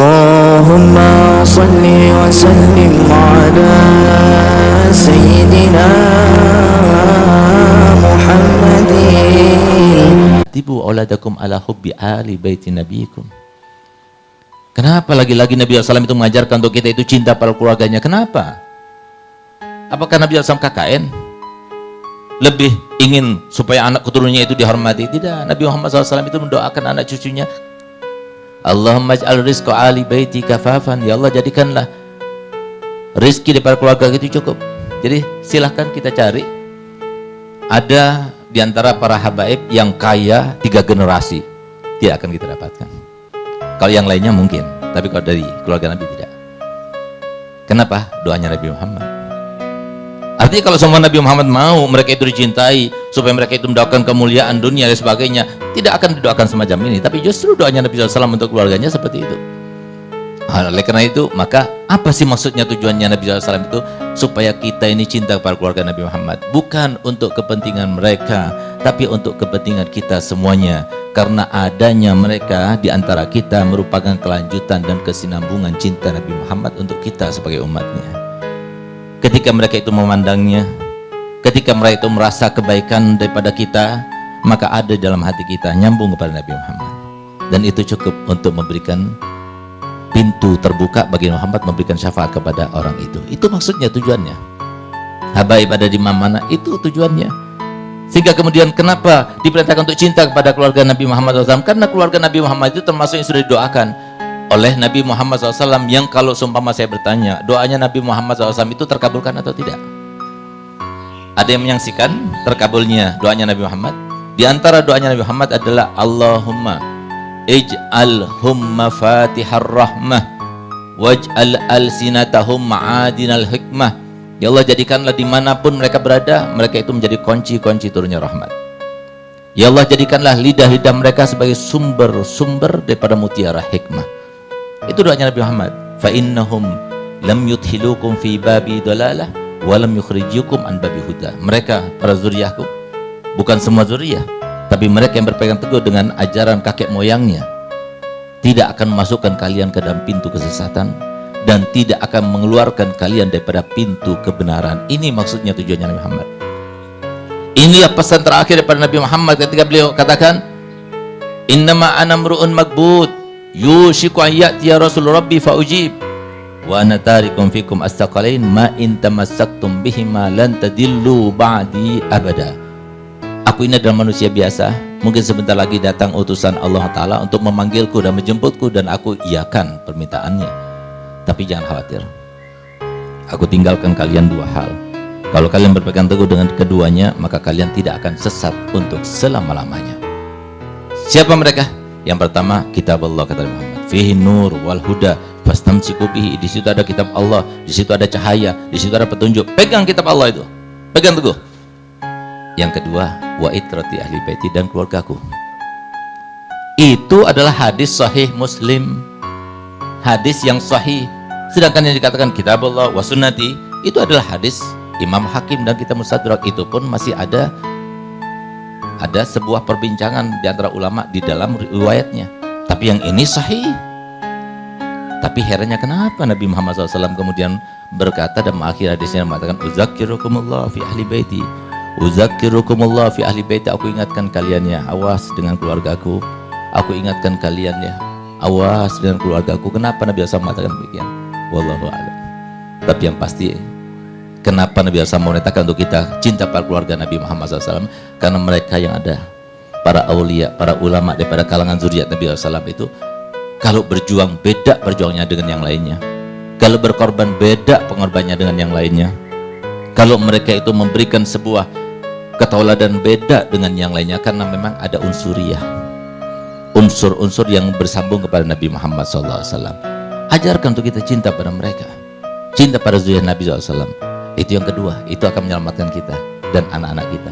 Allahumma salli wa sallim ala Sayyidina Muhammadin. Tibu auladakum ala hubbi ali baiti nabiyikum. Kenapa lagi-lagi Nabi SAW itu mengajarkan untuk kita itu cinta pada keluarganya? Kenapa? Apakah Nabi SAW KKN? Lebih ingin supaya anak keturunannya itu dihormati? Tidak. Nabi Muhammad SAW itu mendoakan anak cucunya, Allahumma ij'al rizqa ali baiti kafafan. Ya Allah, jadikanlah rizki daripada keluarga itu cukup. Jadi silahkan kita cari. Ada diantara para habaib yang kaya 3 generasi, tidak akan kita dapatkan. Kalau yang lainnya mungkin, tapi kalau dari keluarga Nabi tidak. Kenapa? Doanya Nabi Muhammad. Artinya kalau semua Nabi Muhammad mau mereka itu dicintai, supaya mereka itu mendapatkan kemuliaan dunia dan sebagainya, tidak akan didoakan semacam ini. Tapi justru doanya Nabi SAW untuk keluarganya seperti itu. Oleh karena itu, maka apa sih maksudnya tujuannya Nabi SAW itu? Supaya kita ini cinta kepada keluarga Nabi Muhammad. Bukan untuk kepentingan mereka, tapi untuk kepentingan kita semuanya. Karena adanya mereka di antara kita merupakan kelanjutan dan kesinambungan cinta Nabi Muhammad untuk kita sebagai umatnya. Ketika mereka itu memandangnya, ketika mereka itu merasa kebaikan daripada kita, maka ada dalam hati kita nyambung kepada Nabi Muhammad. Dan itu cukup untuk memberikan pintu terbuka bagi Muhammad memberikan syafaat kepada orang itu. Itu maksudnya, tujuannya. Habaib ada di mana, itu tujuannya. Sehingga kemudian kenapa diperintahkan untuk cinta kepada keluarga Nabi Muhammad SAW? Karena keluarga Nabi Muhammad itu termasuk yang sudah didoakan oleh Nabi Muhammad SAW, yang kalau seumpama saya bertanya, doanya Nabi Muhammad SAW itu terkabulkan atau tidak? Ada yang menyaksikan terkabulnya doanya Nabi Muhammad? Di antara doanya Nabi Muhammad adalah Allahumma ij'alhum mafatihar rahmah waj'al alsinatahum ma'adinal hikmah. Ya Allah, jadikanlah dimanapun mereka berada, mereka itu menjadi kunci-kunci turunnya rahmat. Ya Allah, jadikanlah lidah-lidah mereka sebagai sumber-sumber daripada mutiara hikmah. Itu doanya Nabi Muhammad. Fa innahum lam yudhilukum fi babi dalalah wa lam yukhrijukum an babi huda. Mereka para zuriyahku, bukan semua zuriyah, tapi mereka yang berpegang teguh dengan ajaran kakek moyangnya, tidak akan memasukkan kalian ke dalam pintu kesesatan dan tidak akan mengeluarkan kalian daripada pintu kebenaran. Ini maksudnya tujuannya Nabi Muhammad. Inilah pesan terakhir daripada Nabi Muhammad ketika beliau katakan, innama ana mru'un magbud yushiku an ya'tiya rasul rabbi fa ujib wa ana tarikum fikum astaqalain ma in tamassaktum bihima lan tadillu ba'di abada. Aku ini adalah manusia biasa, mungkin sebentar lagi datang utusan Allah Ta'ala untuk memanggilku dan menjemputku, dan aku iakan permintaannya. Tapi jangan khawatir, aku tinggalkan kalian 2 hal. Kalau kalian berpegang teguh dengan keduanya, maka kalian tidak akan sesat untuk selama-lamanya. Siapa mereka? Yang pertama, kitab Allah, kata Muhammad, fihi nur wal huda fastamsiku bihi. Di situ ada kitab Allah, di situ ada cahaya, di situ ada petunjuk. Pegang kitab Allah itu, pegang teguh. Yang kedua, wa itrati ahli baiti, dan keluargaku. Itu adalah hadis sahih Muslim, hadis yang sahih. Sedangkan yang dikatakan kitab Allah wa sunnati, itu adalah hadis Imam Hakim dan kitab Mustadrak. Itu pun masih ada sebuah perbincangan di antara ulama di dalam riwayatnya. Tapi yang ini sahih. Tapi herannya kenapa Nabi Muhammad SAW kemudian berkata dan mengakhiri hadisnya mengatakan, uzakirukumullah fi ahli baiti, uzakirukumullah fi ahli baiti. Aku ingatkan kalian ya, awas dengan keluargaku. Aku ingatkan kalian ya, awas dengan keluargaku. Kenapa Nabi SAW mengatakan demikian? Wallahu a'lam. Tapi yang pasti, kenapa Nabi SAW memerintahkan untuk kita cinta pada keluarga Nabi Muhammad SAW? Karena mereka yang ada, para aulia, para ulama daripada kalangan zuriat Nabi SAW itu, kalau berjuang beda perjuangannya dengan yang lainnya. Kalau berkorban beda pengorbanannya dengan yang lainnya. Kalau mereka itu memberikan sebuah ketauladan beda dengan yang lainnya, karena memang ada unsuriyah, unsur-unsur yang bersambung kepada Nabi Muhammad SAW. Ajarkan untuk kita cinta pada mereka, cinta pada zuriyah Nabi SAW. Itu yang kedua, itu akan menyelamatkan kita dan anak-anak kita.